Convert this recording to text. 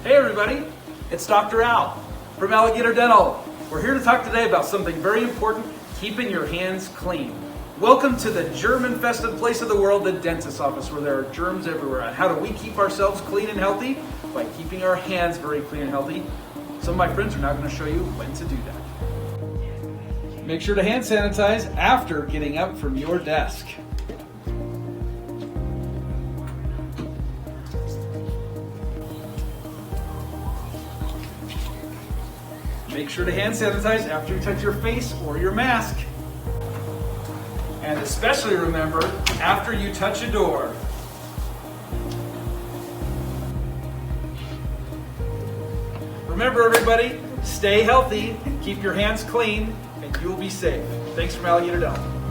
Hey everybody, it's Dr. Al from Alligator Dental. We're here to talk today about something very important, keeping your hands clean. Welcome to the germ-infested place of the world, the dentist's office, where there are germs everywhere. And how do we keep ourselves clean and healthy? By keeping our hands very clean and healthy. Some of my friends are now going to show you when to do that. Make sure to hand sanitize after getting up from your desk. Make sure to hand sanitize after you touch your face or your mask. And especially remember, after you touch a door. Remember everybody, stay healthy, keep your hands clean, and you'll be safe. Thanks from Alligator Dental.